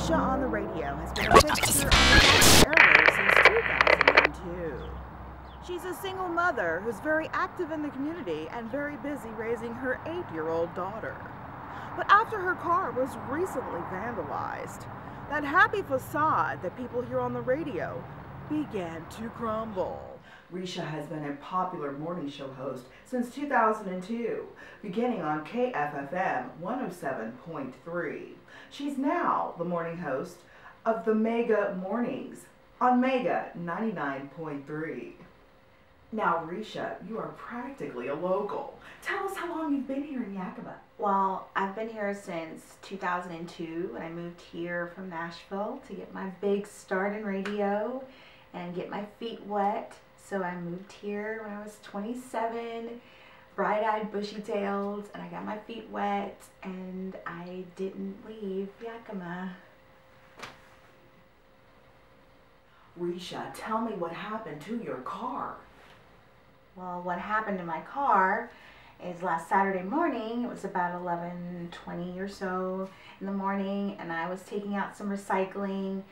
Reesha on the radio has been a fixture on the airwaves since 2002. She's a single mother who's very active in the community and very busy raising her 8-year-old daughter. But after her car was recently vandalized, that happy facade that people hear on the radio began to crumble. Reesha has been a popular morning show host since 2002, beginning on KFFM 107.3. She's now the morning host of the Mega Mornings on Mega 99.3. Now, Reesha, you are practically a local. Tell us how long you've been here in Yakima. Well, I've been here since 2002, and I moved here from Nashville to get my big start in radio and get my feet wet. So I moved here when I was 27, bright-eyed, bushy-tailed, and I got my feet wet, and I didn't leave Yakima. Reesha, tell me what happened to your car. Well, what happened to my car is last Saturday morning. It was about 11:20 or so in the morning, and I was taking out some recycling.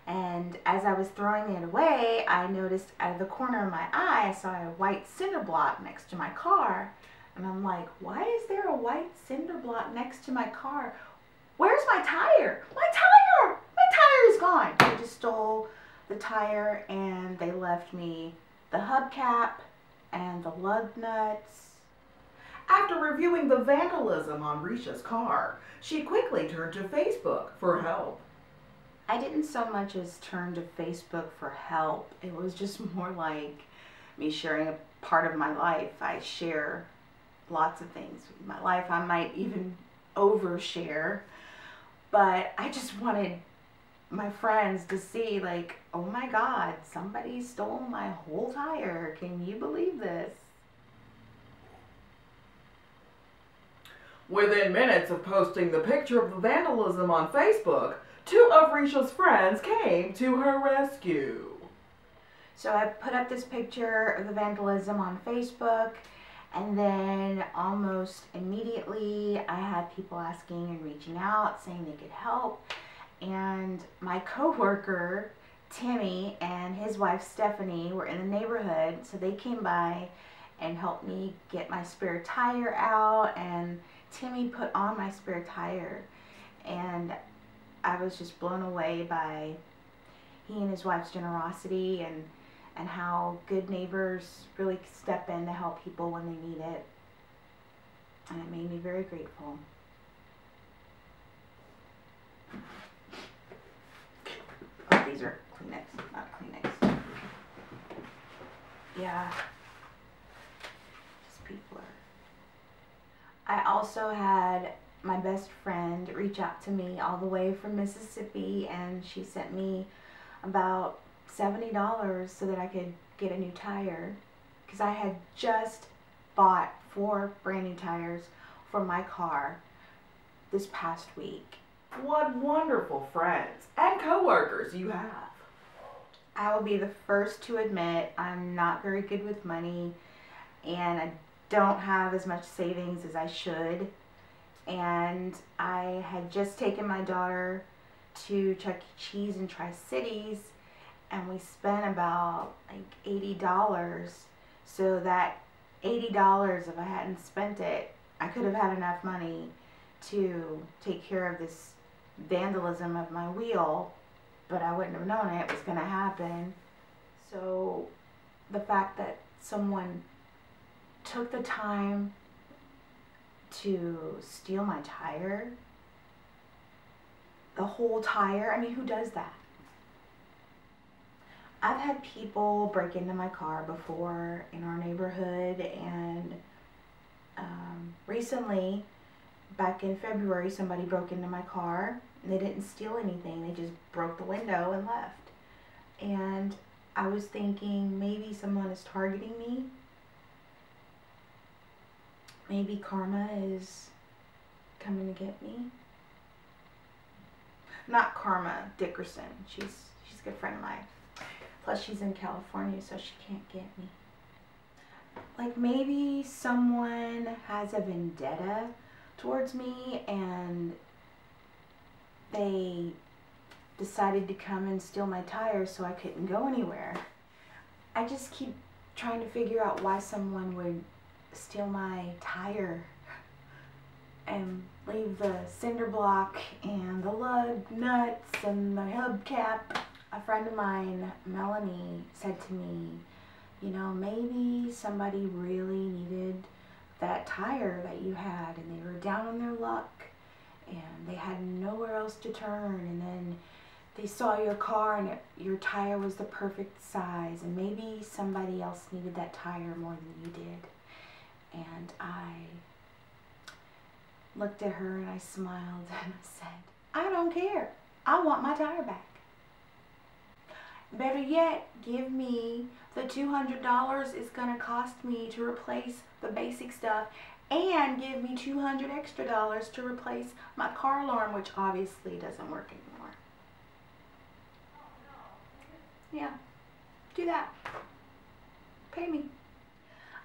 And as I was throwing it away, I noticed out of the corner of my eye, I saw a white cinder block next to my car. And I'm like, why is there a white cinder block next to my car? Where's my tire? My tire! My tire is gone. They just stole the tire and they left me the hubcap and the lug nuts. After reviewing the vandalism on Reesha's car, she quickly turned to Facebook for help. I didn't so much as turn to Facebook for help. It was just more like me sharing a part of my life. I share lots of things in my life. I might even overshare, but I just wanted my friends to see, like, oh my God, somebody stole my whole tire. Can you believe this? Within minutes of posting the picture of the vandalism on Facebook, 2 of Reesha's friends came to her rescue. So I put up this picture of the vandalism on Facebook, and then almost immediately I had people asking and reaching out saying they could help. And my coworker Timmy and his wife Stephanie were in the neighborhood, so they came by and helped me get my spare tire out, and Timmy put on my spare tire, and I was just blown away by he and his wife's generosity and how good neighbors really step in to help people when they need it. And it made me very grateful. Oh, these are Kleenex, not Kleenex. Yeah. Just people are. I also had my best friend reach out to me all the way from Mississippi, and she sent me about $70 so that I could get a new tire, because I had just bought 4 brand new tires for my car this past week. What wonderful friends and coworkers you have. I will be the first to admit I'm not very good with money, and I don't have as much savings as I should. And I had just taken my daughter to Chuck E. Cheese in Tri-Cities, and we spent about like $80. So that $80, if I hadn't spent it, I could have had enough money to take care of this vandalism of my wheel, but I wouldn't have known it was going to happen. So the fact that someone took the time to steal my tire, the whole tire, I mean, who does that? I've had people break into my car before in our neighborhood, and recently, back in February, somebody broke into my car, and they didn't steal anything, they just broke the window and left. And I was thinking maybe someone is targeting me. Maybe karma is coming to get me. Not Karma Dickerson. She's a good friend of mine. Plus she's in California, so she can't get me. Like maybe someone has a vendetta towards me and they decided to come and steal my tire so I couldn't go anywhere. I just keep trying to figure out why someone would steal my tire and leave the cinder block and the lug nuts and the hubcap. A friend of mine, Melanie, said to me, you know, maybe somebody really needed that tire that you had and they were down on their luck and they had nowhere else to turn, and then they saw your car and your tire was the perfect size, and maybe somebody else needed that tire more than you did. And I looked at her and I smiled and I said, I don't care. I want my tire back. Better yet, give me the $200 it's going to cost me to replace the basic stuff, and give me $200 extra to replace my car alarm, which obviously doesn't work anymore. Yeah, do that. Pay me.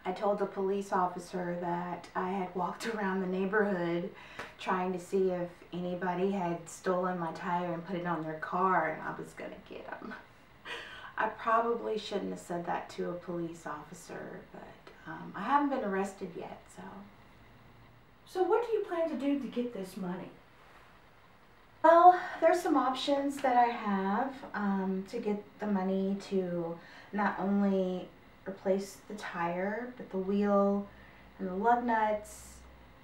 I told the police officer that I had walked around the neighborhood trying to see if anybody had stolen my tire and put it on their car, and I was going to get them. I probably shouldn't have said that to a police officer, but I haven't been arrested yet, so. So what do you plan to do to get this money? Well, there's some options that I have to get the money to not only replace the tire, but the wheel and the lug nuts,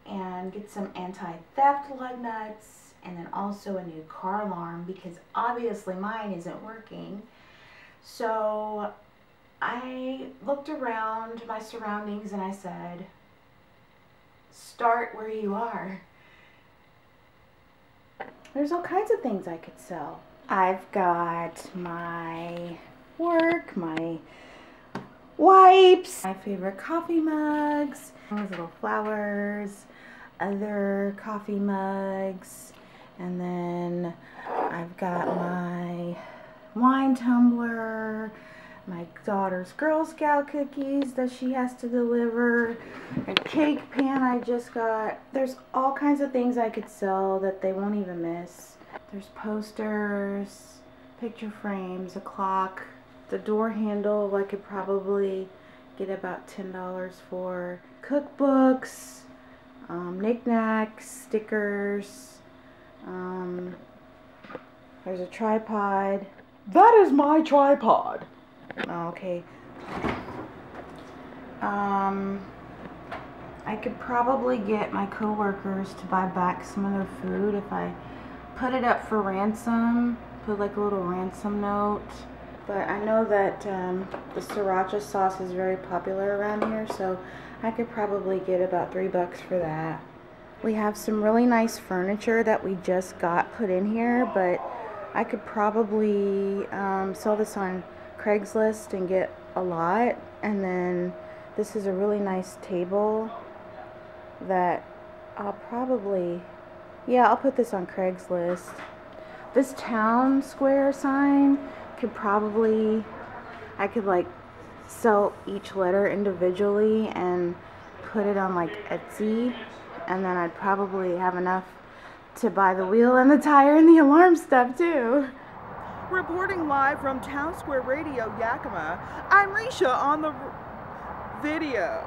and get some anti-theft lug nuts, and then also a new car alarm, because obviously mine isn't working. So I looked around my surroundings and I said, start where you are. There's all kinds of things I could sell. I've got my work, my wipes, my favorite coffee mugs, those little flowers, other coffee mugs, and then I've got my wine tumbler, my daughter's Girl Scout cookies that she has to deliver, a cake pan I just got. There's all kinds of things I could sell that they won't even miss. There's posters, picture frames, a clock, the door handle I could probably get about $10 for, cookbooks, knickknacks, stickers, there's a tripod. That is my tripod. Oh, okay. I could probably get my coworkers to buy back some of their food if I put it up for ransom, put like a little ransom note. But I know that the sriracha sauce is very popular around here, so I could probably get about $3 for that. We have some really nice furniture that we just got put in here, but I could probably sell this on Craigslist and get a lot. And then this is a really nice table that I'll probably, yeah, I'll put this on Craigslist. This town square sign could probably, I could like sell each letter individually and put it on like Etsy, and then I'd probably have enough to buy the wheel and the tire and the alarm stuff too. Reporting live from Town Square Radio, Yakima, I'm Reesha on the video.